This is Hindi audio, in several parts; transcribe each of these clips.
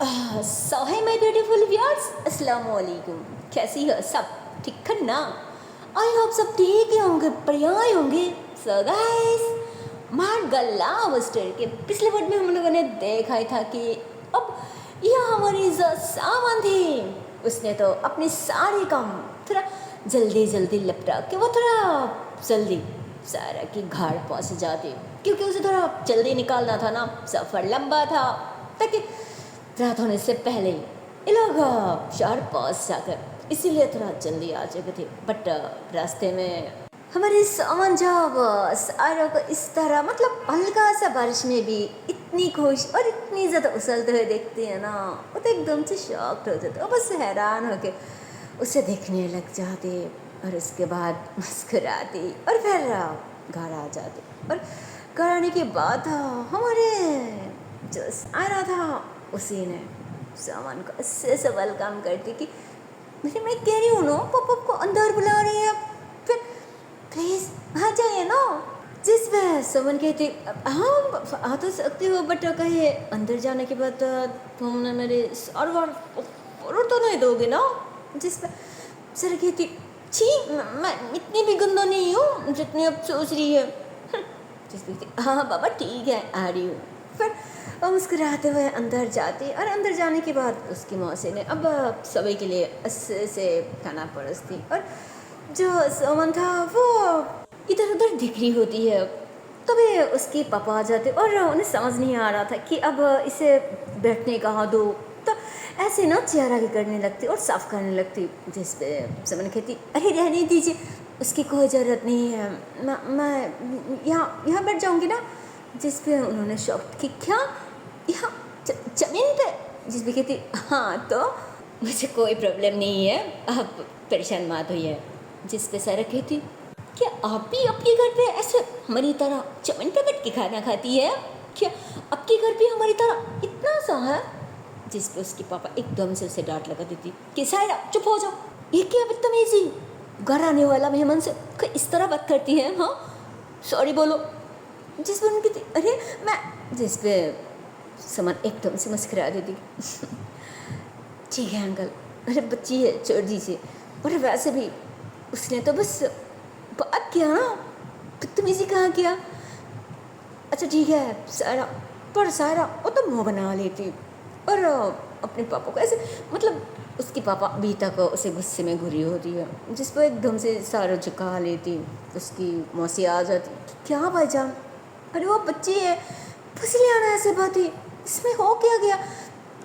सो है माय ब्यूटीफुल व्यूअर्स, अस्सलाम वालेकुम। कैसी हो सब? ठीक है ना? आई होप सब ठीक ही होंगे, बढ़िया ही होंगे। सो गाइस, मार्ट गल्ला वस्टर के पिछले वर्ड में हम लोगों ने देखा ही था कि अब यह हमारी जो सामान थी उसने तो अपनी सारी काम थोड़ा जल्दी जल्दी लपटा के वो थोड़ा जल्दी सारा की घर पहुँच जाती, क्योंकि उसे थोड़ा जल्दी निकालना था ना, सफ़र लंबा था, ताकि रात होने से पहले ये लोग शहर पहुँच जाकर, इसीलिए थोड़ा जल्दी आ चुके थे। बट रास्ते में हमारे सामान जब सारों को इस तरह मतलब हल्का सा बारिश में भी इतनी खुश और इतनी ज़्यादा उछलते हुए देखते हैं ना, वो तो एकदम से शॉक्ड हो जाते और बस हैरान होके उसे देखने लग जाते और उसके बाद मुस्कुराती और फिर घर आ जाते। और घर आने के बाद हमारे जो आ रहा था उसी ने सामान को अच्छे से वेलकम करती कि मैं कह रही हूँ ना, पापा को अंदर बुला रही है, फिर प्लीज़ आ जाइए ना। जिस वह समन कहती हाँ आ तो सकती हो, बट कहे अंदर जाने के बाद तुमने मेरे सरवर तो नहीं दोगे ना। जिस पर सर कहती छी, मैं इतनी भी गंदा नहीं हूँ जितनी अब सोच रही है। जिस कहती हाँ बाबा ठीक है आ रही हूँ। फिर वो मुस्कुराते हुए अंदर जाती और अंदर जाने के बाद उसकी मौसी ने अब सभी के लिए अच्छे से खाना परोसती और जो सामान था वो इधर उधर दिख रही होती है। तभी उसके पापा आ जाते और उन्हें समझ नहीं आ रहा था कि अब इसे बैठने कहाँ दो, तो ऐसे ना चेहरा भी करने लगती और साफ करने लगती। जिस पे समन कहती अरे रहने दीजिए, उसकी कोई ज़रूरत नहीं है, मैं यहाँ बैठ जाऊँगी ना। जिस पे उन्होंने शॉक कि क्या यहाँ ज़मीन पे? जिस पे कहती हाँ तो मुझे कोई प्रॉब्लम नहीं है, आप परेशान मत होइए। जिस पे सारा कहती क्या आप भी आपके घर पे ऐसे हमारी तरह ज़मीन पे बैठ के खाना खाती है क्या? आपके घर पे हमारी तरह इतना सा है? जिस पे उसके पापा एकदम से उसे डांट लगा देती कि सायरा चुप हो जाओ, ये क्या बदतमीजी, घर आने वाला मेहमान से इस तरह बात करती है? हाँ सॉरी बोलो। जिस पर उनकी अरे मैं, जिस पे समन एकदम से मुस्कुरा देती ठीक है अंकल, अरे बच्ची है छोड़ दीजिए। और वैसे भी उसने तो बस बात किया ना, बदतमीजी कहाँ किया। अच्छा ठीक है सारा, पर सारा वो तो मुँह बना लेती और अपने पापा को ऐसे मतलब उसके पापा अभी तक उसे गुस्से में घुरी होती है। जिस पर एकदम से सारा झुका लेती, उसकी मौसी आ जाती क्या भाईजान, अरे वो बच्ची है फसली आना ऐसे बात ही, इसमें हो क्या गया।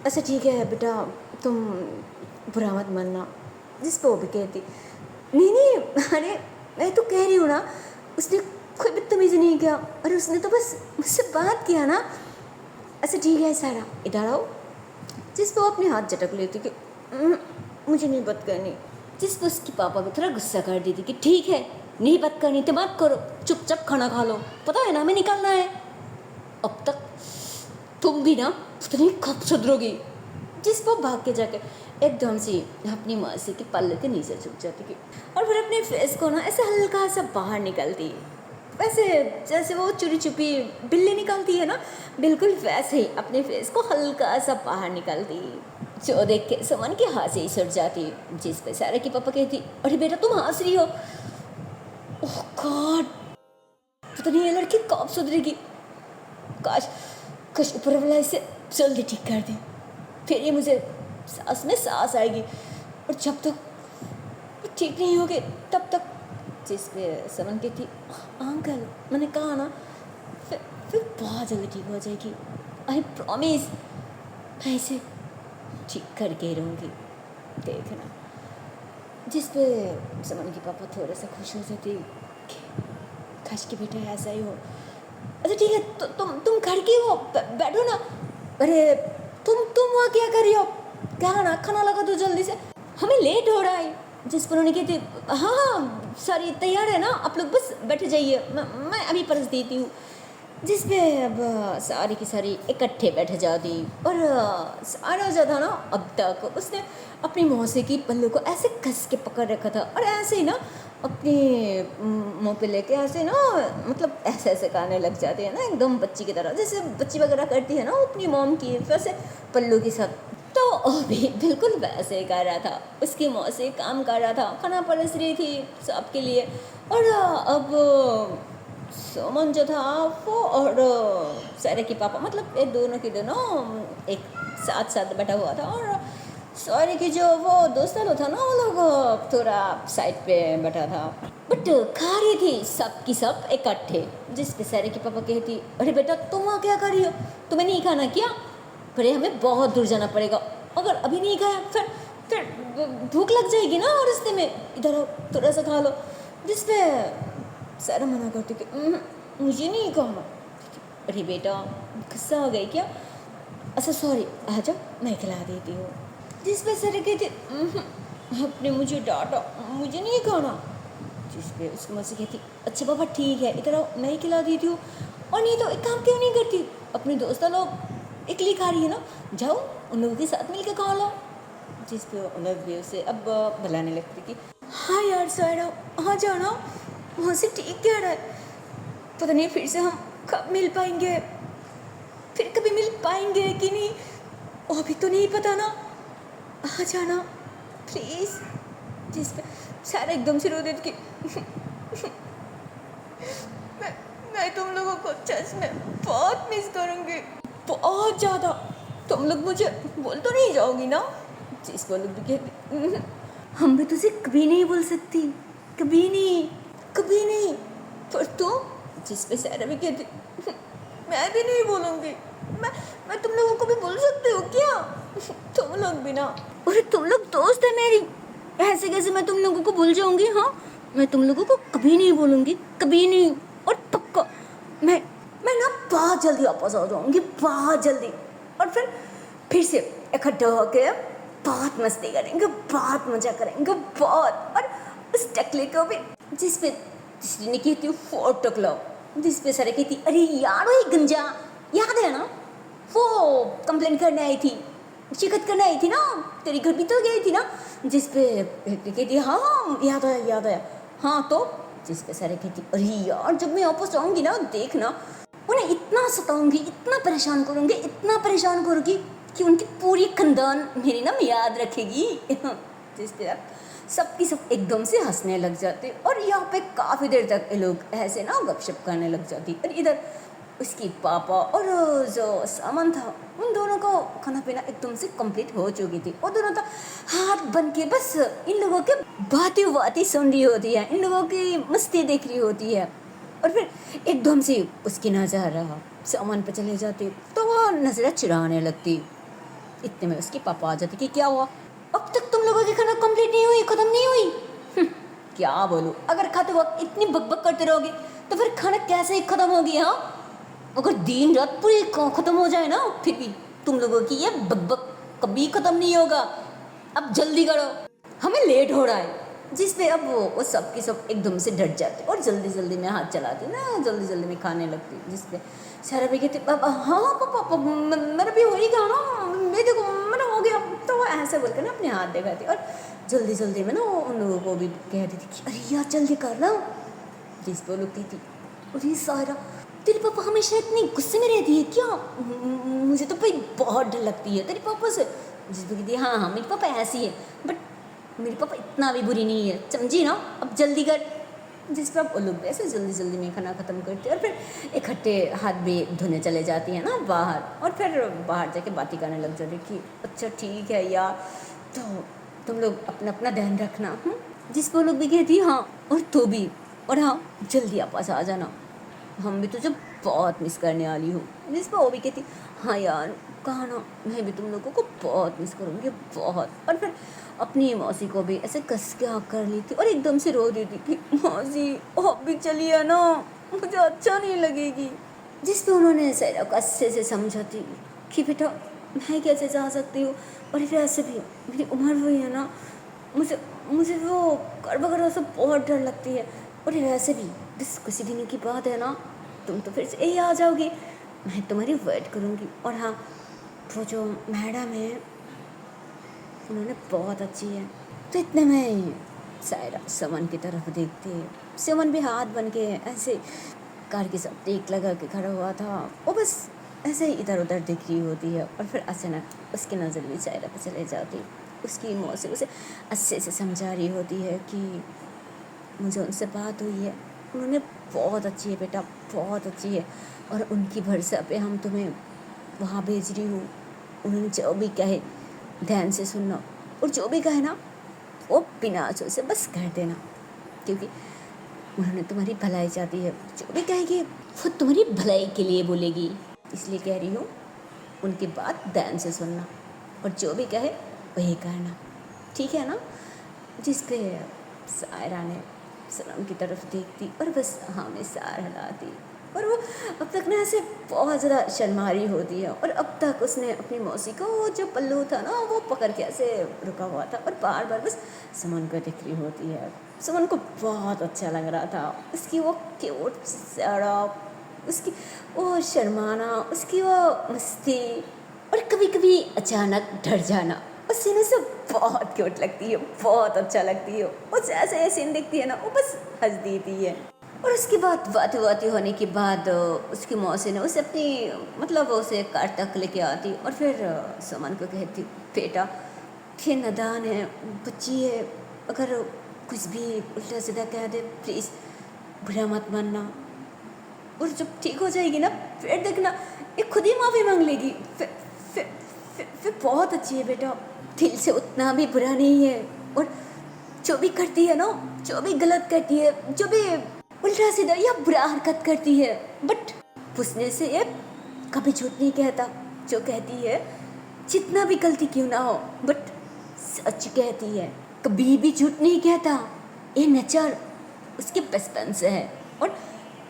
अच्छा ठीक है बेटा तुम बुरा मत मानना। जिस पर वो भी कहती नहीं अरे मैं तो कह रही हूँ ना, उसने कोई बदतमीजी नहीं किया, अरे उसने तो बस मुझसे बात किया ना। अच्छा ठीक है सारा इधर आओ। जिस पर वो अपने हाथ झटक लेती कि मुझे नहीं बात करनी। जिस पर उसकी पापा भी थोड़ा गुस्सा कर देती कि ठीक है नहीं बात करनी तो मत करो, चुपचाप खाना खा लो, पता है ना हमें निकलना है। अब तक तुम भी ना उतनी कब सुधरोगी। जिस पर भाग के जाके एकदम से अपनी मौसी के पल्ले के नीचे झुक जाती थी और फिर अपने फेस को ना ऐसे हल्का सा बाहर निकलती, वैसे जैसे वो चुरी छुपी बिल्ली निकलती है ना, बिल्कुल वैसे ही अपने फेस को हल्का सा बाहर निकलती, जो देख के समन की हंसी छूट जाती। जिस पे सारा की पापा कहती अरे बेटा तुम हंस रही हो, ओह गॉड पता नहीं ये लड़की कब सुधरेगी, काश काश ऊपर वाला इसे जल्दी ठीक कर दे, फिर ये मुझे सांस में सांस आएगी और जब तक ठीक नहीं होगी तब तक। जिस पे समन कहती अंकल मैंने कहा ना फिर बहुत जल्दी ठीक हो जाएगी, आई प्रॉमिस, मैं इसे ठीक करके रहूँगी देखना। जिस पे समन की पापा थोड़ा सा खुश हो जाती काश की बेटा ऐसा ही हो। अच्छा ठीक है तो तुम घर की हो, बैठो ना। अरे तुम वहाँ क्या कर रही हो, क्या खाना लगा दो जल्दी से, हमें लेट हो रहा है। जिस पर उन्होंने कहती हाँ सारी तैयार है ना, आप लोग बस बैठ जाइए, मैं अभी परस देती हूँ। जिस पे अब सारी की सारी इकट्ठे बैठ जाती और सारा जो था ना अब तक उसने अपनी मौसी की पल्लू को ऐसे कस के पकड़ रखा था और ऐसे ही ना अपने मुँह पे लेके ऐसे ना, मतलब ऐसे ऐसे गाने लग जाते हैं ना एकदम बच्ची की तरह, जैसे बच्ची वगैरह करती है ना अपनी मॉम की वैसे पल्लू के साथ। तो अभी बिल्कुल वैसे ही कर रहा था, उसकी मौसी काम कर रहा था, खाना परोस रही थी सबके लिए। और अब सुमन जो था वो और सारे के पापा, मतलब ये दोनों के दोनों एक साथ साथ बैठा हुआ था। और सॉरी की जो वो दोस्त लोग था ना, वो लोग थोड़ा साइड पे बैठा था, बट खा रही थी सब की सब इकट्ठे। जिस पे सारे के पापा कहती, अरे बेटा तुम वहाँ क्या कर रही हो, तुम्हें नहीं खाना क्या? अरे हमें बहुत दूर जाना पड़ेगा, अगर अभी नहीं खाया फिर भूख लग जाएगी ना, और रास्ते में इधर आओ थोड़ा सा खा लो। जिस पे सारा मना करती कि मुझे नहीं खाना। अरे बेटा गुस्सा हो गई क्या? अच्छा सॉरी, आ जाओ मैं खिला देती हूँ। जिस पे सर कहती आपने मुझे डांटा, मुझे नहीं खाना। जिस पे उसकी मौसी कहती अच्छा बाबा ठीक है, इधर आओ मैं ही खिला देती हूँ। और नहीं तो एक काम क्यों नहीं करती, अपने दोस्तों लोग इकली खा रही है ना, जाओ उन लोगों के साथ मिलकर खा लो। जिस पे उन लोग भी उसे अब बुलाने लगती कि हाँ यार सारा हाँ जाना, वहाँ से ठीक कह रहा है, पता नहीं फिर से हम कब मिल पाएंगे, फिर कभी मिल पाएंगे कि नहीं, अभी तो नहीं पता ना, आ जाना प्लीज़। जिस पे सारा एकदम से रो देती कि मैं तुम लोगों को सच में बहुत मिस करूँगी, बहुत ज़्यादा। तुम लोग मुझे बोल तो नहीं जाओगी ना? जिस पर लोग भी कहते हम भी तुझे कभी नहीं बोल सकती, कभी नहीं, कभी नहीं। पर तू, जिस पे सारा भी कहती मैं भी नहीं बोलूँगी, मैं तुम लोगों को भी बोल सकती हूँ क्या? तुम लोग भी ना, अरे तुम लोग दोस्त है मेरी, ऐसे कैसे मैं तुम लोगों को भूल जाऊंगी? हाँ मैं तुम लोगों को कभी नहीं बोलूँगी, कभी नहीं, और पक्का मैं ना बहुत जल्दी वापस आ जाऊँगी, बहुत जल्दी। और फिर से इकट्ठा होके बहुत मस्ती करेंगे, बहुत मजा करेंगे, बहुत। और उस टकले को भी, जिस पे जिसने ने कहती हूँ 4 टकला, जिस पे सारे कहती अरे यार वही गंजा याद है ना, वो कंप्लेन करने आई थी, शिकायत करने आई थी ना, तेरी घर भी तो गई थी ना। जिस पे कहती हाँ याद आया याद आया, हाँ तो। जिस पे सारे कहती अरे यार जब मैं वापस आऊँगी ना देखना, उन्हें इतना सताऊंगी, इतना परेशान करूँगी, इतना परेशान करूँगी कि उनकी पूरी खानदान मेरी नाम याद रखेगी। जिस पे सबकी सब एकदम से हंसने लग जाते, और यहाँ पे काफ़ी देर तक ये लोग ऐसे ना गपशप करने लग जाती। और इधर उसकी पापा और जो सामान था उन दोनों को खाना पीना एकदम से कंप्लीट हो चुकी थी। और दोनों तो हाथ बन के बस इन लोगों के बातें बातें सुन रही होती है, इन लोगों की मस्ती देख रही होती है। और फिर एकदम से उसकी नज़र सामान पे चले जाती, तो वो नज़र चुराने लगती। इतने में उसके पापा आ जाते कि क्या हुआ, अब तक तुम लोगों की खाना कंप्लीट नहीं हुई, खत्म नहीं हुई? क्या बोलूं, अगर खाते वक्त इतनी बकबक करते रहोगे तो फिर खाना कैसे खत्म होगी? हाँ अगर दिन रात पूरी खत्म हो जाए ना, फिर भी तुम लोगों की ये बकबक कभी खत्म नहीं होगा। अब जल्दी करो, हमें लेट हो रहा है। जिस पे अब वो सब की सब एकदम से डट जाते और जल्दी जल्दी में हाथ चलाती ना, जल्दी जल्दी में खाने लगती। जिस पे सारा भी कहते हाँ पापा मेरा भी हो ही गया ना, मैं देखो मेरा हो गया। तो वो ऐसे बोल कर ना अपने हाथ दिखाती और जल्दी जल्दी में ना उन लोगों को भी कहती थी कि अरे यार जल्दी कर ना। जिस पे लगती थी अरे सारा तेरे पापा हमेशा इतनी गुस्से में रहती है क्या? मुझे तो भाई बहुत डर लगती है तेरे पापा से। जिस पे कहती हाँ हाँ मेरे पापा ऐसी है, बट मेरे पापा इतना भी बुरी नहीं है, समझी ना, अब जल्दी कर। जिस पर वो लोग ऐसे जल्दी जल्दी में खाना ख़त्म करते और फिर इकट्ठे हाथ भी धोने चले जाती हैं ना बाहर। और फिर बाहर जाके बातें करने लग जाती कि अच्छा ठीक है यार, तो तुम लोग अपना अपना ध्यान रखना। जिस पर लोग भी कहती हाँ और तो भी, और हाँ जल्दी वापस आ जाना, हम भी तुझे बहुत मिस करने वाली हूँ। जिस पर वो भी कहती हाँ यार कहा ना, मैं भी तुम लोगों को बहुत मिस करूँगी बहुत। और फिर अपनी मौसी को भी ऐसे कस के आँख कर ली थी और एकदम से रो देती कि मौसी आप भी चलिए ना, मुझे अच्छा नहीं लगेगी। जिस पे उन्होंने सैरा को अच्छे से समझाती कि बेटा मैं कैसे जा सकती हूँ, और फिर ऐसे भी मेरी उम्र हुई है ना, मुझे मुझे वो कर वगैरह सब बहुत डर लगती है। और वैसे भी बस किसी दिन की बात है ना, तुम तो फिर से यही आ जाओगी, मैं तुम्हारी वेट करूँगी। और हाँ वो जो मैडम है उन्होंने बहुत अच्छी है। तो इतने में सायरा समन की तरफ देखती है। समन भी हाथ बन के ऐसे कार के साथ टेक लगा के खड़ा हुआ था। वो बस ऐसे ही इधर उधर दिख रही होती है और फिर अचानक उसकी नज़र भी सायरा पर चले जाती। उसकी मौसी उसे अच्छे से समझा रही होती है कि मुझे उनसे बात हुई है, उन्होंने बहुत अच्छी है बेटा, बहुत अच्छी है, और उनकी भरोसा पे हम तुम्हें वहाँ भेज रही हूँ। उन्होंने जो भी कहे ध्यान से सुनना, और जो भी कहे ना वो बिना सोचे बस कर देना, क्योंकि उन्होंने तुम्हारी भलाई चाहती है। जो भी कहेगी वो तुम्हारी भलाई के लिए बोलेगी, इसलिए कह रही हूँ उनकी बात ध्यान से सुनना और जो भी कहे वही करना, ठीक है ना। जिसके सायरा ने सनम की तरफ देखती और बस हाँ में सार हिलाती, और वो अब तक ना ऐसे बहुत ज़्यादा शर्मा रही होती है। और अब तक उसने अपनी मौसी को वो जो पल्लू था ना वो पकड़ के ऐसे रुका हुआ था और बार बार बस सुमन को दिख रही होती है। सुमन को बहुत अच्छा लग रहा था, उसकी वो क्यूट सारा, उसकी वो शर्माना, उसकी वो मस्ती, और कभी कभी अचानक डर जाना, उस सीन से बहुत क्यूट लगती है, बहुत अच्छा लगती है। उस ऐसे ये सीन देखती है ना वो बस हंस देती है। और उसके बाद बाती होने के बाद उसकी मौसी ने उसे अपनी मतलब उसे कार तक लेके आती और फिर सुमन को कहती, बेटा ये नादान है, बच्ची है, अगर कुछ भी उल्टा सीधा कह दे प्लीज़ बुरा मत मानना, और जब ठीक हो जाएगी ना फिर देखना ये खुद ही माफ़ी मांग लेगी। फिर बहुत अच्छी है बेटा, दिल से उतना भी बुरा नहीं है, और जो भी करती है ना, जो भी गलत करती है, जो भी उल्टा सीधा या बुरा हरकत करती है, बट पूछने से ये कभी झूठ नहीं कहता। जो कहती है जितना भी गलती क्यों ना हो बट सच कहती है, कभी भी झूठ नहीं कहता। ये नेचर उसके बचपन से है और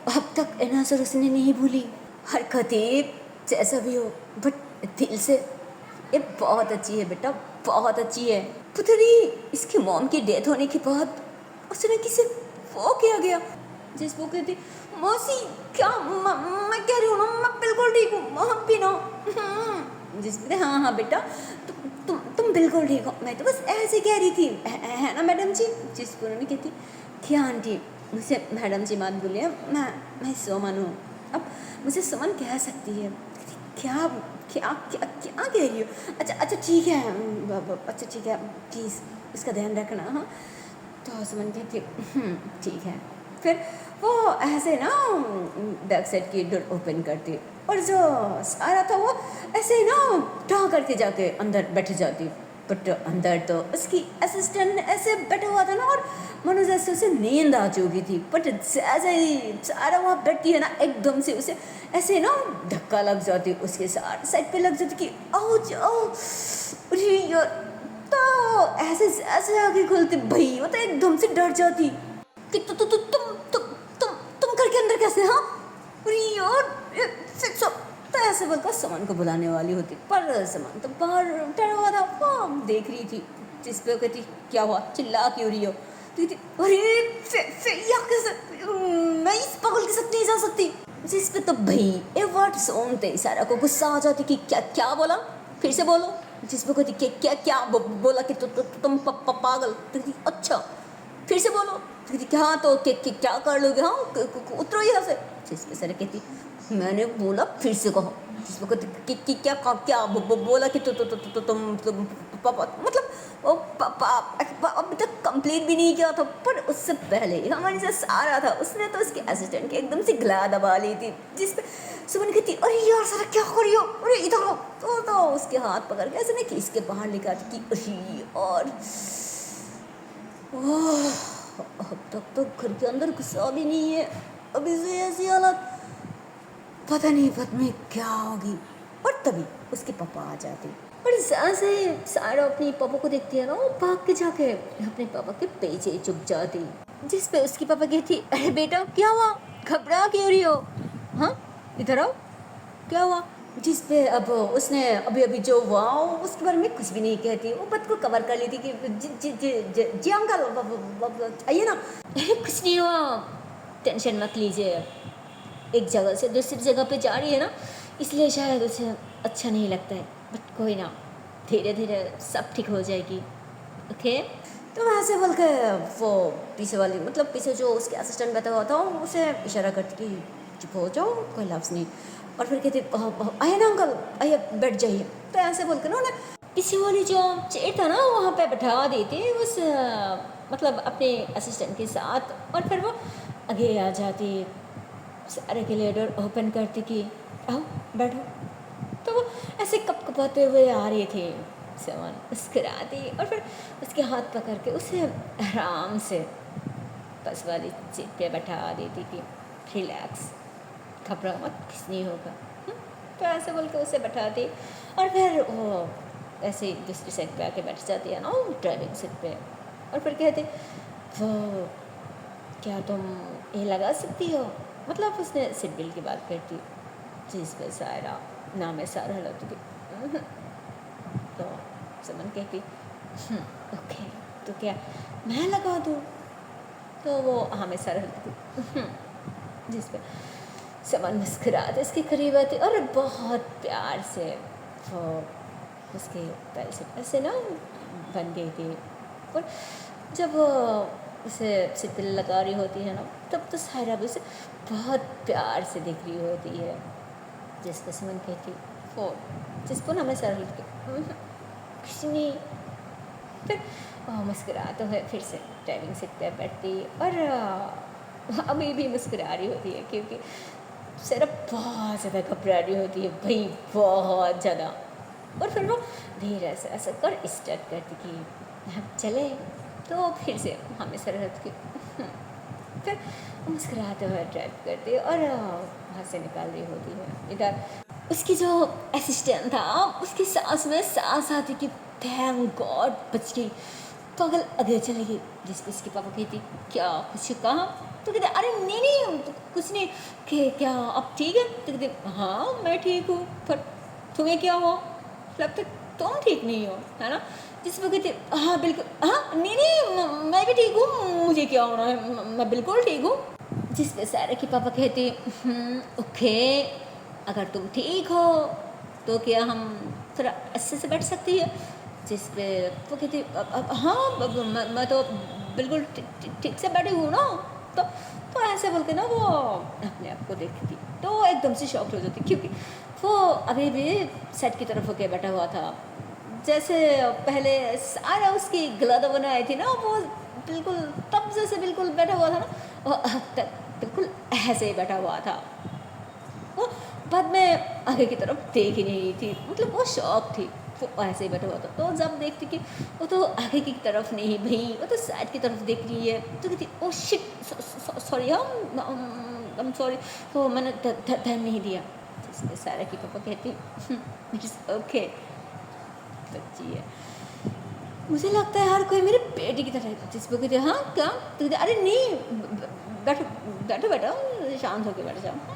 अब तक ये नेचर उसने नहीं भूली। हरकतें जैसा भी हो बट दिल से ये बहुत अच्छी है बेटा, बहुत अच्छी है। पता नहीं इसकी मॉम की डेथ होने के बाद उसने किसे वो किया गया, जिस वो कहती मौसी क्या मैं कह रही हूँ ना, मैं बिल्कुल ठीक हूँ, आप भी ना। जिस हाँ बेटा तुम बिल्कुल ठीक हो, मैं तो बस ऐसे कह रही थी, है ना मैडम जी। जिस उन्होंने कहती क्या आंटी, मुझे मैडम जी मत बोलिए, मैं सुमन हूँ, अब मुझे सुमन कह सकती है। क्या क्या क्या क्या कह रही हो? अच्छा ठीक है, अच्छा ठीक है, प्लीज़ इसका ध्यान रखना। हाँ तो सुमन कहती ठीक है। फिर वो ऐसे ना बैक साइड की डोर ओपन करती और जो सारा था वो ऐसे ना ढा करके जाके अंदर बैठ जाती, बट अंदर तो उसकी असिस्टेंट ऐसे बैठा हुआ था ना, और मनो जैसे उसे नींद आ चुकी थी, बट जैसे ही सारा वहाँ बैठती है ना एकदम से उसे ऐसे ना धक्का लग जाती, उसके साइड पे लग जाती कि आओ जाओ, तो ऐसे ऐसे आगे खुलती भाई, वो तो एकदम से डर जाती कि तुम करके अंदर कैसे? हाँ अरे यार तो ऐसे बोलकर सुमन को बुलाने वाली होती, पर सुमन तो बाहर डरा हुआ था, वो देख रही थी। जिस पे कहती क्या हुआ, चिल्ला क्यों रही हो? तो कहती अरे मैं इस पागल के साथ नहीं जा सकती। जिस पे तो भाई ये वर्ड सुनते सारा को गुस्सा आ जाती कि क्या क्या बोला, फिर से बोलो। जिस पे कहती क्या क्या बोला कि तुम पागल। तो कहती अच्छा फिर से बोलो। तो कहती क्या तो क्या कर लोगे? हाँ उतरो यहाँ से। जिस पे सर कहती मैंने बोला फिर से कहो। जिसको कहती कि क्या बोला कि तुम पापा, मतलब वो पापा अभी तक कंप्लीट भी नहीं किया था, पर उससे पहले हमारे साथ सारा था, उसने तो उसके असिस्टेंट के एकदम से गला दबा ली थी। जिस पे सुमन कहती अरे यार सर क्या कर रही हो, अरे इधर आओ। तो उसके हाथ पकड़ के ऐसे नहीं कि इसके बाहर लिखा था कि अरे और अब तक तो घर के अंदर गुस्सा भी नहीं है, अभी से ऐसी हालत, पता नहीं पद में क्या होगी। और तभी उसके पापा आ जाते, और से सारा अपनी पापा को देखती है ना, वो भाग के जाके अपने पापा के पीछे चुप जाती। जिस पे उसकी पापा कहती अरे बेटा क्या हुआ, घबरा क्यों रही हो? हाँ इधर आओ, क्या हुआ? जिस पे अब उसने अभी जो हुआ उसके बारे में कुछ भी नहीं कहती, वो बात को कवर कर लेती कि जी अंकल आइए ना, कुछ नहीं हुआ, टेंशन मत लीजिए, एक जगह से दूसरी जगह पे जा रही है ना, इसलिए शायद उसे अच्छा नहीं लगता है, बट कोई ना, धीरे धीरे सब ठीक हो जाएगी, ओके। तो वैसे बोल के वो पीछे वाली मतलब पीछे जो उसके असिस्टेंट बैठा हुआ था उसे इशारा करती कि चुप हो जाओ, कोई लफ्ज़ नहीं। और फिर कहती आइए ना अंकल, आइए बैठ जाइए। तो ऐसे बोल के ना उन्हें पीछे वाली जो चेयर था ना वहाँ पे बैठा देते उस मतलब अपने असिस्टेंट के साथ। और फिर वो आगे आ जाती, सारे के लिए डोर ओपन करती कि आओ बैठो। तो वो ऐसे कपकपाते हुए आ रहे थे, समन मुस्कुराती और फिर उसके हाथ पकड़ के उसे आराम से बस वाली सीट पे बैठा देती कि रिलैक्स, घबराओ मत, कुछ नहीं होगा। तो ऐसे बोल के उसे बैठाती और फिर वो ऐसे दूसरी साइड पे आके बैठ जाती है ना ड्राइविंग सीट पे। और फिर कहते वो क्या तुम ये लगा सकती हो, मतलब उसने सीट बेल्ट की बात करती जिस पे सायरा नाम है सारा लती थी। तो समन कहती ओके तो क्या मैं लगा दूँ। तो वो हमें सारा लती थी जिस पे समन मुस्कुराते इसके करीब आती और बहुत प्यार से वो उसके पैर से ऐसे ना बन गई थी। और जब वो उसे सिपिल लगा रही होती है ना तब तो सायरा भी उसे बहुत प्यार से देख रही होती है, जिसको समन कहती वो जिसको ना हमें सरल कुछ नहीं। फिर मुस्कुराते हुए फिर से ड्राइविंग सीट पर बैठती और अभी भी मुस्कुरा रही होती है क्योंकि सिर्फ बहुत ज़्यादा घबरा रही होती है भाई, बहुत ज़्यादा। और फिर वो धीरे से ऐसा कर स्टार्ट करती कि हम चले। तो फिर से हमें सरहद की फिर मुस्कुराते हुए ड्राइव करती और वहाँ से निकाल रही होती है। इधर उसकी जो असिस्टेंट था उसकी सांस में सांस आती कि थैंक गॉड बच गई। पागल आगे चलेगी जिस पे इसके पापा कहती क्या कुछ कहा। तो कहते अरे नहीं नहीं कुछ नहीं, कि क्या अब ठीक है। तो कहते हाँ मैं ठीक हूँ, पर तुम्हें क्या हुआ, लगता तुम ठीक नहीं हो है ना। जिस पर कहते हाँ बिल्कुल हाँ नहीं नहीं मैं भी ठीक हूँ, मुझे क्या होना है, मैं बिल्कुल ठीक हूँ। जिस पे सारा के पापा कहते ओके अगर तुम ठीक हो तो क्या हम थोड़ा अच्छे से बैठ सकती है। जिस पे वो कहती हाँ मैं तो बिल्कुल ठीक से बैठी हूँ ना। तो ऐसे बोल के ना वो अपने आप को देखती तो एकदम से शॉक हो जाती क्योंकि वो अभी भी सेट की तरफ होके बैठा हुआ था। जैसे पहले सारा उसकी गलादा बनाई थी ना वो बिल्कुल तब जैसे बिल्कुल बैठा हुआ था ना, वो अब तक बिल्कुल ऐसे ही बैठा हुआ था। वो बाद में आगे की तरफ देख ही नहीं रही थी, मतलब वो शौक थी, वो ऐसे ही बैठा हुआ था। तो जब देखती कि वो तो आगे की तरफ नहीं भाई वो तो साइड की तरफ देख रही है तो कहती ओ शिट सॉरी हम सॉरी, वो मैंने ध्यान नहीं दिया। जिसमें सारा की पापा कहती इट्स ओके बच्ची है, मुझे लगता है यार कोई मेरे बेटे की तरह है। जिस पर कहते हाँ क्या, तो कहते अरे नहीं बैठो बैठो बैठो शांत होकर बैठ जाओ।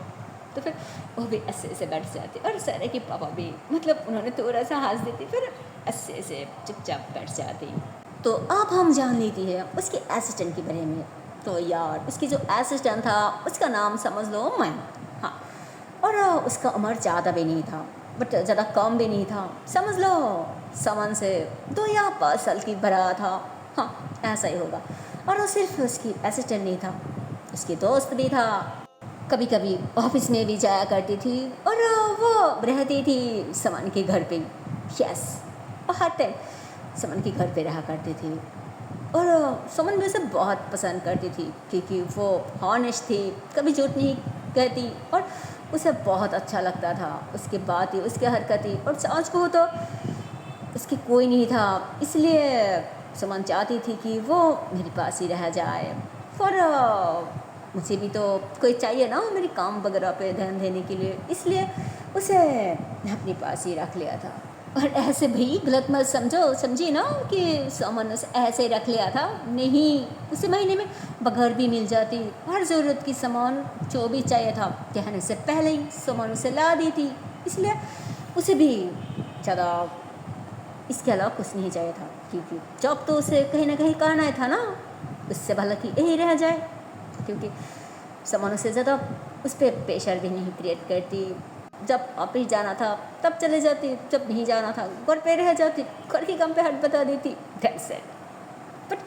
तो फिर वो भी ऐसे ऐसे बैठ जाती और सारे के पापा भी मतलब उन्होंने थोड़ा सा हंस देती फिर ऐसे ऐसे चुपचाप बैठ जाती। तो अब हम जान लेती है उसके असिस्टेंट के बारे में। तो यार उसकी जो असिस्टेंट था उसका नाम समझ लो मैं, हाँ। और उसका उम्र ज़्यादा भी नहीं था बट ज़्यादा कम भी नहीं था, समझ लो समन से 2 या 5 साल की बड़ा था, हाँ ऐसा ही होगा। और वो सिर्फ उसकी असिस्टेंट नहीं था, उसकी दोस्त भी था, कभी कभी ऑफिस में भी जाया करती थी और वो रहती थी समन के घर पे। यस और हर टाइम समन के घर पे रहा करती थी और समन भी उसे बहुत पसंद करती थी क्योंकि वो हॉनेस्ट थी, कभी झूठ नहीं कहती और उसे बहुत अच्छा लगता था उसकी बातें उसकी हरकतें। और सांच को तो उसकी कोई नहीं था, इसलिए समन चाहती थी कि वो मेरे पास ही रह जाए। और मुझे भी तो कोई चाहिए ना मेरे काम वगैरह पे ध्यान देने के लिए, इसलिए उसे अपने पास ही रख लिया था। और ऐसे भी गलत मत समझो, समझी ना कि समन उसे ऐसे रख लिया था, नहीं उसे महीने में बघर भी मिल जाती, हर ज़रूरत की सामान जो भी चाहिए था कहने से पहले ही सामान उसे ला दी थी, इसलिए उसे भी ज़्यादा इसके अलावा कुछ नहीं चाहिए था क्योंकि जब तो उसे कहीं ना कहीं कहना ही था ना, उससे भला कि यही रह जाए क्योंकि सामानों से ज़्यादा उस पर प्रेशर भी नहीं क्रिएट करती। जब ऑफिस जाना था तब चले जाती, जब नहीं जाना था घर पे रह जाती, घर के काम पे हाथ बता देती, दैट्स इट। बट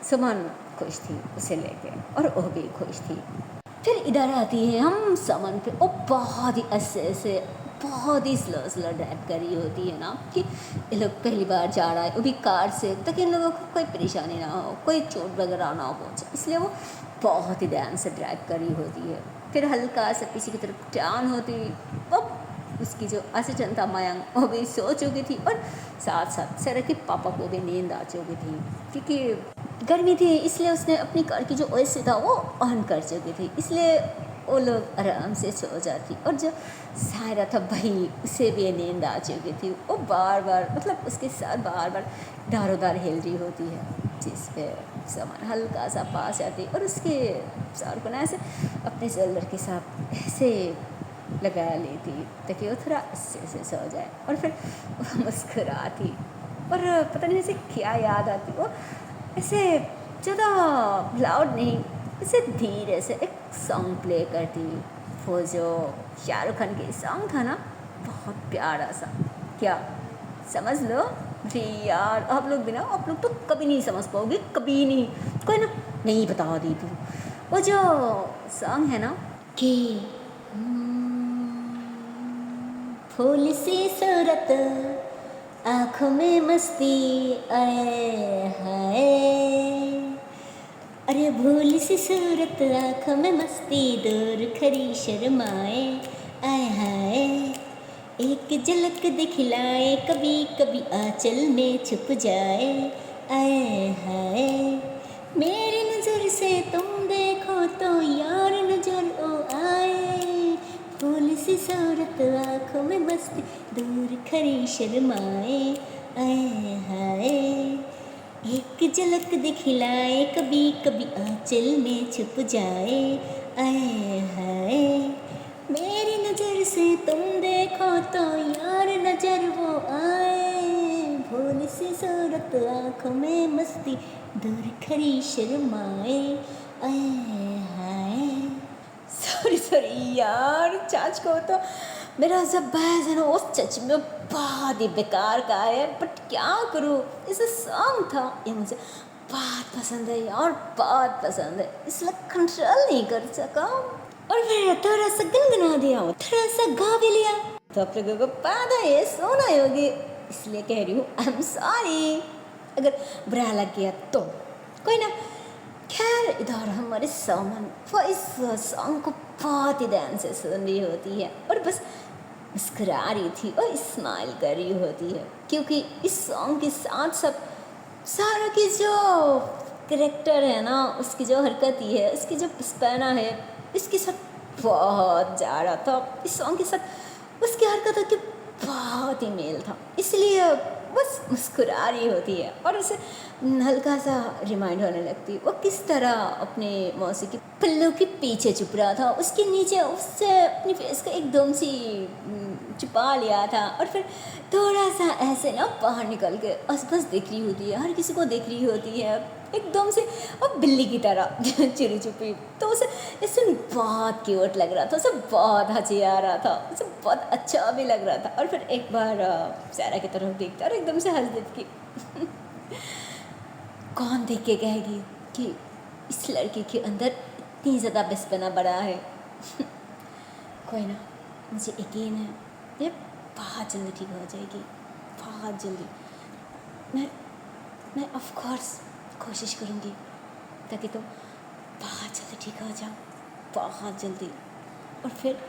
समन खुश थी उसे लेके और वो भी खुश थी। फिर इधर आती है हम समन पे, वो बहुत ही ऐसे ऐसे बहुत ही स्लो ड्राइव करी होती है ना कि ये लोग पहली बार जा रहा है, वो भी कार से, ताकि इन लोगों को कोई परेशानी ना हो, कोई चोट वगैरह ना हो पहुँचे, इसलिए वो बहुत ही ध्यान से ड्राइव करी होती है। फिर हल्का सा पीछे की तरफ टर्न होती, वो उसकी जो असिस्टेंट था मयंक, वो भी सो चुकी थी और साथ साथ सर के पापा को भी नींद आ चुकी थी, क्योंकि गर्मी थी इसलिए उसने अपनी कार की जो ओएसी था वो ऑन कर चुकी थी, इसलिए वो लोग आराम से सो जाती। और जो सायरा था भाई, उसे भी नींद आ चुकी थी, वो बार बार मतलब उसके साथ बार बार इधर उधर हिल रही होती है, जिस पे समन हल्का सा पास आती और उसके सर को ना ऐसे अपने शोल्डर के साथ ऐसे लगा लेती ताकि वो थोड़ा अच्छे से सो जाए। और फिर वो मुस्कुराती और पता नहीं ऐसे क्या याद आती, वो ऐसे ज़्यादा लाउड नहीं, ऐसे धीरे से एक सॉन्ग प्ले करती, वो जो शाहरुख खान के सॉन्ग था ना, बहुत प्यारा सा, क्या समझ लो। जी यार आप लोग भी ना, आप लोग तो कभी नहीं समझ पाओगे, कभी नहीं, कोई ना नहीं बता दी तू, वो जो सॉन्ग है ना कि फूल सी सूरत आँखों में मस्ती आए हाय, अरे भूल सी सूरत आँखों में मस्ती दूर खरी शर्माए आए हाय, एक झलक दिखलाए कभी कभी आंचल में छुप जाए आए हाय, मेरी नज़र से तुम देखो तो यार नजर ओ आए, फूल सी सूरत आँखों में मस्ती दूर खरी शर्माए आए हाय, एक झलक दिखलाए कभी कभी आंचल में छुप जाए आए हाय, मेरी नज़र से तुम देखो तो यार नजर वो आए, भोली सी सूरत आँखों में मस्ती दूर खरी शर्माए आए हाय। सॉरी यार, चाच को तो मेरा जब बहस है ना वो सच में बहुत ही बेकार का है, बट क्या करूँ, इसे सॉन्ग था ये मुझे बहुत पसंद है यार, बहुत पसंद है, इसलिए कंट्रोल नहीं कर सका और फिर थोड़ा सा गुनगुना दिया, थोड़ा सा गा भी लिया, तो आप लोगों को पता है सोना होगी, इसलिए कह रही हूँ आई एम सॉरी अगर बुरा लग गया तो, कोई ना। खैर इधर हमारे सामन वो इस सॉन्ग को बहुत ही ध्यान से सुन रही होती है और बस मुस्कुरा रही थी और स्माइल कर रही होती है, क्योंकि इस सॉन्ग के साथ सब सारा की जो करेक्टर है ना, उसकी जो हरकत ही है, उसकी जो पसपना है, इसके साथ बहुत जा रहा था, इस सॉन्ग के साथ उसकी हरकतों के बहुत ही मेल था, इसलिए बस मुस्कुरा रही होती है और उसे हल्का सा रिमाइंड होने लगती वो किस तरह अपने मौसी की पल्लू के पीछे छुप रहा था, उसके नीचे उससे अपनी फेस को एकदम सी छुपा लिया था और फिर थोड़ा सा ऐसे ना बाहर निकल के आसपास देख रही होती है, हर किसी को देख रही होती है एकदम से, और बिल्ली की तरह चिरी छुपी, तो उसे इससे बहुत क्यूट लग रहा था, उसे बहुत हंसी आ रहा था, उसे बहुत अच्छा भी लग रहा था। और फिर एक बार सारा की तरफ देखता और एकदम से हंस देती कि कौन देख के कहेगी कि इस लड़की के अंदर इतनी ज़्यादा बचपना बड़ा है। कोई ना, मुझे यकीन है ये बहुत जल्दी ठीक हो जाएगी, बहुत जल्दी। मैं ऑफ कोर्स कोशिश करूँगी ताकि तुम बहुत जल्दी ठीक हो जाओ, बहुत जल्दी। और फिर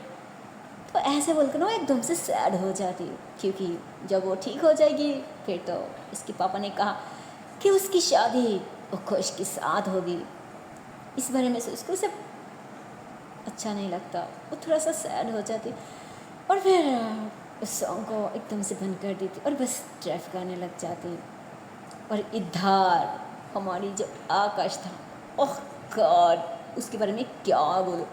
तो ऐसे बोलकर ना एकदम से सैड हो जाती है, क्योंकि जब वो ठीक हो जाएगी फिर तो इसके पापा ने कहा कि उसकी शादी वो खुश के साथ होगी, इस बारे में सोच कर उसे अच्छा नहीं लगता, वो थोड़ा सा सैड हो जाती और फिर उस सॉन्ग को एकदम से बंद कर देती और बस ड्राइव करने लग जाती। और इधर हमारी जो आकाश था, ओह गॉड, उसके बारे में क्या बोलूं,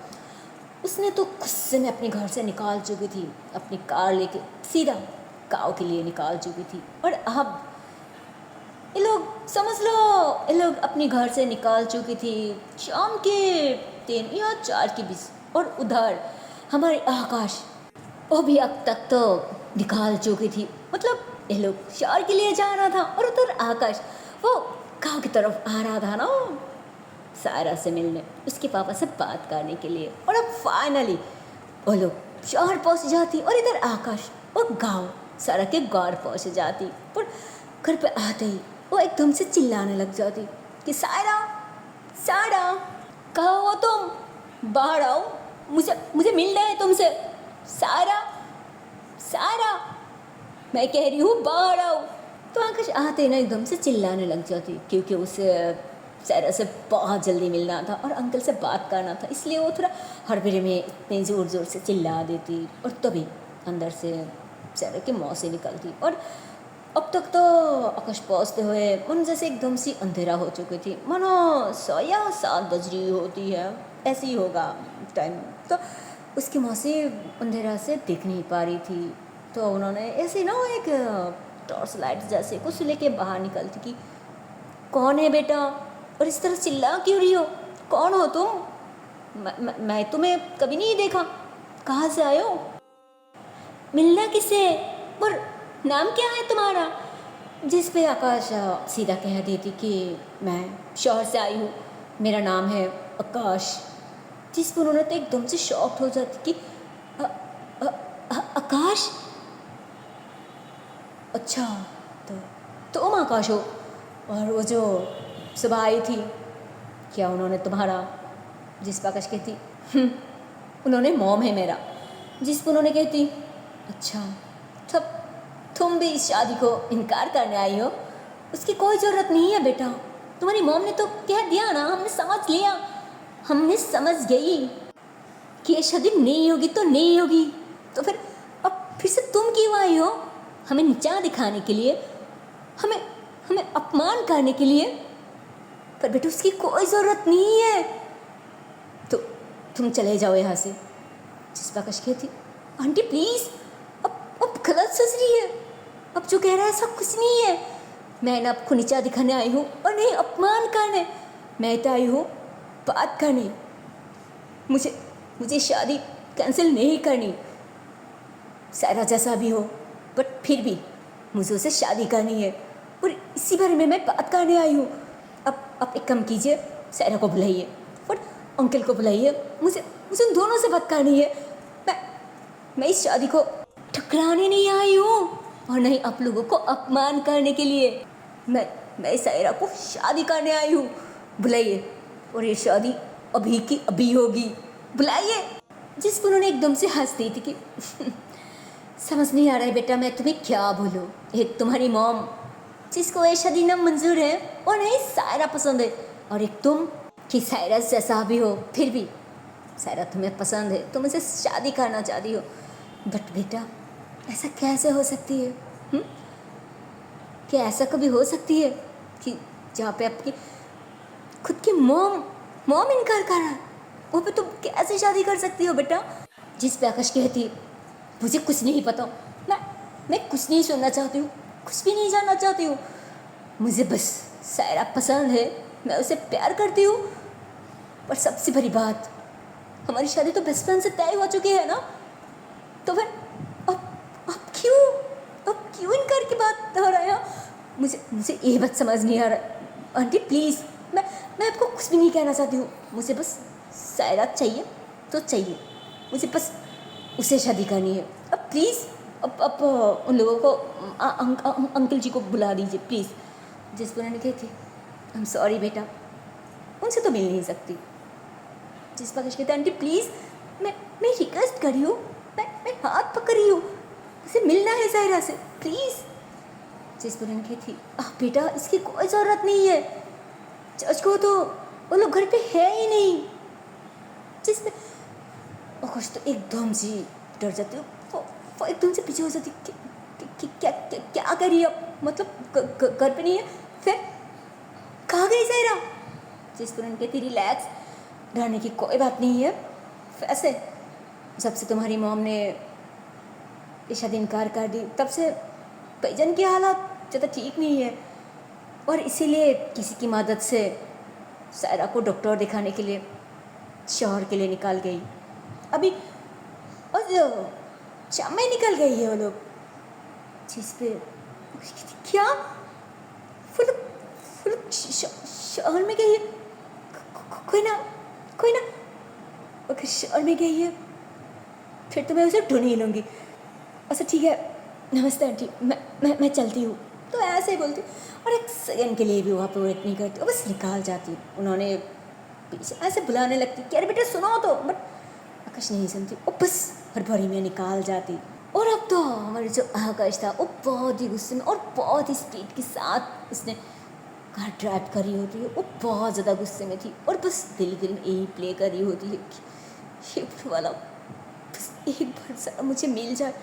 उसने तो गुस्से में अपने घर से निकाल चुकी थी, अपनी कार लेके सीधा गाँव के लिए निकाल चुकी थी। और अब ये लोग समझ लो, ये लोग अपने घर से निकाल चुकी थी शाम के 3 या 4 के बीच, और उधर हमारे आकाश वो भी अब तक तो निकाल चुकी थी, मतलब ये लोग शहर के लिए जा रहा था और उधर आकाश वो गांव की तरफ आ रहा था ना सायरा से मिलने, उसके पापा से बात करने के लिए। और अब फाइनली वो लोग शहर पहुंच जाती और इधर आकाश वो गांव सायरा के घर पहुंच जाती। पर घर पे आते ही वो एकदम से चिल्लाने लग जाती कि सायरा सायरा कहाँ हो तुम, बाहर आओ, मुझे मुझे मिलना है तुमसे। सायरा सायरा मैं कह रही हूँ बाहर आओ। तो आकाश आते ही ना एकदम से चिल्लाने लग जाती, क्योंकि उसे सायरा से बहुत जल्दी मिलना था और अंकल से बात करना था, इसलिए वो थोड़ा हड़बड़ी में इतने ज़ोर ज़ोर से चिल्ला देती। और तभी अंदर से सायरा की मौसी निकलती। और अब तक तो आकाश पहुँचते हुए मन जैसे एकदम सी अंधेरा हो चुकी थी, मानो 6 या 7 बज रही होती है, ऐसे ही होगा टाइम। तो उसकी मौसी अंधेरा से दिख नहीं पा रही थी, तो उन्होंने ऐसे ना एक टॉर्च लाइट जैसे कुछ लेके बाहर निकलती कि कौन है बेटा, और इस तरह चिल्ला क्यों रही हो, कौन हो तुम, मैं तुम्हें कभी नहीं देखा, कहाँ से आए हो, मिलना किससे, पर नाम क्या है तुम्हारा। जिस पे आकाश सीधा कह देती कि मैं शहर से आई हूँ, मेरा नाम है आकाश। जिस पर उन्होंने तो एकदम से शॉक्ड हो जाती कि आकाश, अच्छा तो तुम आकाश हो, और वो जो सुबह आई थी क्या उन्होंने तुम्हारा, जिस पर आकाश कहती उन्होंने मॉम है मेरा। जिस पर उन्होंने कहती अच्छा तब तुम भी इस शादी को इनकार करने आई हो, उसकी कोई ज़रूरत नहीं है बेटा, तुम्हारी मॉम ने तो कह दिया ना, हमने समझ लिया, हमने समझ गई कि ये शादी नहीं होगी तो नहीं होगी, तो फिर अब फिर से तुम क्यों आई हो, हमें नीचा दिखाने के लिए, हमें हमें अपमान करने के लिए। पर बेटा उसकी कोई ज़रूरत नहीं है, तो तुम चले जाओ यहाँ से। जिस पर आकाश कहती आंटी प्लीज़, अब गलत सोच रही है, अब जो कह रहा है ऐसा कुछ नहीं है, मैं ना आपको नीचा दिखाने आई हूँ और नहीं अपमान करने, मैं तो आई हूँ बात करने, मुझे शादी कैंसिल नहीं करनी, सायरा जैसा भी हो, बट फिर भी मुझे उसे शादी करनी है और इसी बारे में मैं बात करने आई हूँ। अब एक काम कीजिए, सायरा को बुलाइए और अंकल को बुलाइए, मुझे उन दोनों से बात करनी है। मैं इस शादी को ठुकराने नहीं आई हूँ और नहीं आप लोगों को अपमान करने के लिए, मैं सायरा को शादी करने आई हूँ, बुलाइए, और ये शादी अभी की अभी होगी, बुलाइए। जिस पर उन्होंने एकदम से हंस दी थी कि समझ नहीं आ रहा है बेटा मैं तुम्हें क्या बोलूँ, एक तुम्हारी मॉम जिसको ये शादी ना मंजूर है और नहीं सायरा पसंद है, और एक तुम कि सायरा जैसा भी हो फिर भी सायरा तुम्हें पसंद है, तुम उसे शादी करना चाहती हो, बट बेटा ऐसा कैसे हो सकती है, क्या ऐसा कभी हो सकती है कि जहाँ पे आपकी खुद की मॉम इनकार कर रहा है, वो पे तुम कैसे शादी कर सकती हो बेटा। जिस पे आकाश कहती मुझे कुछ नहीं पता, मैं कुछ नहीं सुनना चाहती हूँ, कुछ भी नहीं जानना चाहती हूँ, मुझे बस सायरा पसंद है, मैं उसे प्यार करती हूँ, पर सबसे बड़ी बात हमारी शादी तो बचपन से तय हो चुकी है ना, तो फिर अब क्यों इनकार की बात हो रहा है। मुझे ये बात समझ नहीं आ रहा आंटी प्लीज़, मैं आपको कुछ भी नहीं कहना चाहती हूँ, मुझे बस सायरा चाहिए तो चाहिए, मुझे बस उसे शादी करनी है। अब प्लीज़ अब उन लोगों को अंकल जी को बुला दीजिए प्लीज़। जिस पर उन्होंने कही थी आई एम सॉरी बेटा, उनसे तो मिल नहीं सकती। जिस पर कहते आंटी प्लीज़, मैं रिक्वेस्ट कर रही हूँ, मैं हाथ पकड़ रही हूँ, मुझे मिलना है सायरा से प्लीज़। जिस पर उन्होंने कही थी बेटा इसकी कोई ज़रूरत नहीं है, जज को तो वो लोग घर पे है ही नहीं। जिसमें आकाश तो एकदम से डर जाती, वो एकदम से पीछे हो जाती कि क्या कर रही है, मतलब घर पे नहीं है, फिर कहाँ गई सायरा। जिस पर उन्होंने कहती रिलैक्स, डरने की कोई बात नहीं है, वैसे जब से तुम्हारी मॉम ने ये शादी इनकार कर दी तब से भाईजान की हालत ज़्यादा ठीक नहीं है, और इसीलिए किसी की मदद से सायरा को डॉक्टर दिखाने के लिए शहर के लिए निकाल गई, अभी और शाम में निकल गई है वो लोग। जिस पे क्या वो लोग शहर में गई है, कोई ना अगर शहर में गई है फिर तो मैं उसे ढूंढ ही लूँगी। अच्छा ठीक है, नमस्ते आंटी, मैं चलती हूँ। तो ऐसे ही बोलती और एक सेकंड के लिए भी वहाँ पर वेट नहीं करती और बस निकाल जाती। उन्होंने पीछे ऐसे बुलाने लगती कि अरे बेटा सुनो तो, बट आकाश नहीं सुनती और बस हड़बड़ी में निकाल जाती। और अब तो हमारे जो आकाश था वो बहुत ही गुस्से में और बहुत ही स्पीड के साथ उसने कार ड्राइव करी होती है। वो बहुत ज़्यादा गुस्से में थी और बस दिल में यही प्ले करी होती है कि ये वाला बस एक बार ज़रा मुझे मिल जाए,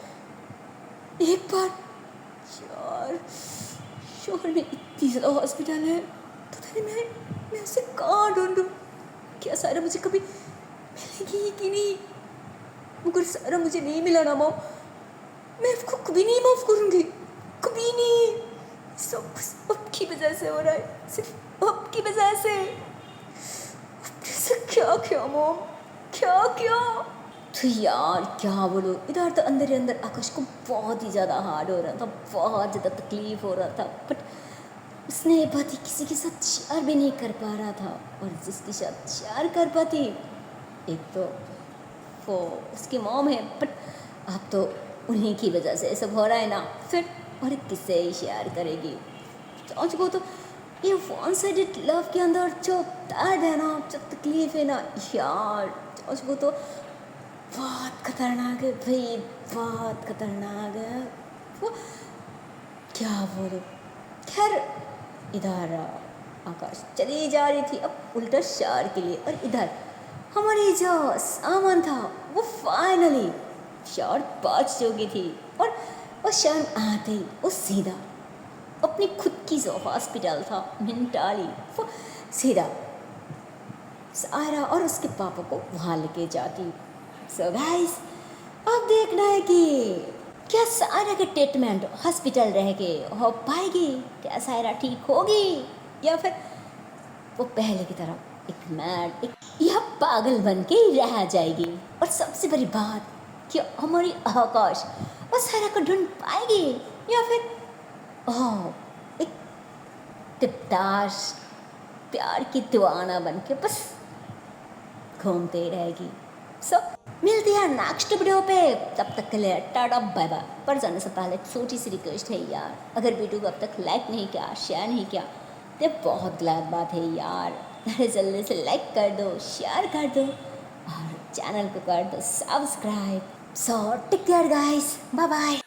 एक बार। यार शहर में इतनी ज़्यादा हॉस्पिटल है, पता नहीं मैं उसे कहाँ ढूंढूं। क्या सारा मुझे कभी मिलेगी कि नहीं? मगर सारा मुझे नहीं मिला ना मॉम, मैं आपको कभी नहीं माफ़ करूँगी, कभी नहीं। सब कुछ आपकी वजह से हो रहा है, सिर्फ आपकी वजह से। क्या क्या मॉम, क्या क्या? तो यार क्या बोलो, इधर तो अंदर ही अंदर आकाश को बहुत ही ज़्यादा हार्ड हो रहा था, बहुत ज़्यादा तकलीफ़ हो रहा था। बट उसने ये बात किसी के साथ शेयर भी नहीं कर पा रहा था। और जिसके साथ शेयर कर पाती, एक तो वो उसकी मॉम है, बट अब तो उन्हीं की वजह से सब हो रहा है ना, फिर और किससे ही शेयर करेगी। सोच को तो ये वन साइडेड लव के अंदर जो दर्द है ना, जो तकलीफ़ है ना यार, सोच को तो बहुत खतरनाक है भाई, बहुत खतरनाक है वो। क्या बोलो। खैर इधर आकाश चली जा रही थी अब उल्टा शहर के लिए, और इधर हमारी जो सामान था वो फाइनली शहर पहुंच चुकी थी। और वो शहर आते ही वो सीधा अपनी खुद की जो हॉस्पिटल था मिंटाली, वो सीधा सायरा और उसके पापा को वहाँ लेके जाती। सो गाइस, अब देखना है कि क्या सायरा के ट्रीटमेंट हॉस्पिटल रह के हो पाएगी, क्या सायरा ठीक होगी, या फिर वो पहले की तरह एक मैड, एक यह पागल बन के ही रह जाएगी। और सबसे बड़ी बात कि हमारी आकाश वो सायरा को ढूंढ पाएगी, या फिर एक तिप्ताश प्यार की दीवाना बन के बस घूमते रहेगी। सो मिलती है नेक्स्ट वीडियो पे, तब तक के लिए टाटा बाय बाय। पर जाने से पहले छोटी सी रिक्वेस्ट है यार, अगर वीडियो को अब तक लाइक नहीं किया, शेयर नहीं किया तो बहुत गलत बात है यार। अरे जल्दी से लाइक कर दो, शेयर कर दो और चैनल को कर दो subscribe. So take care guys, bye bye.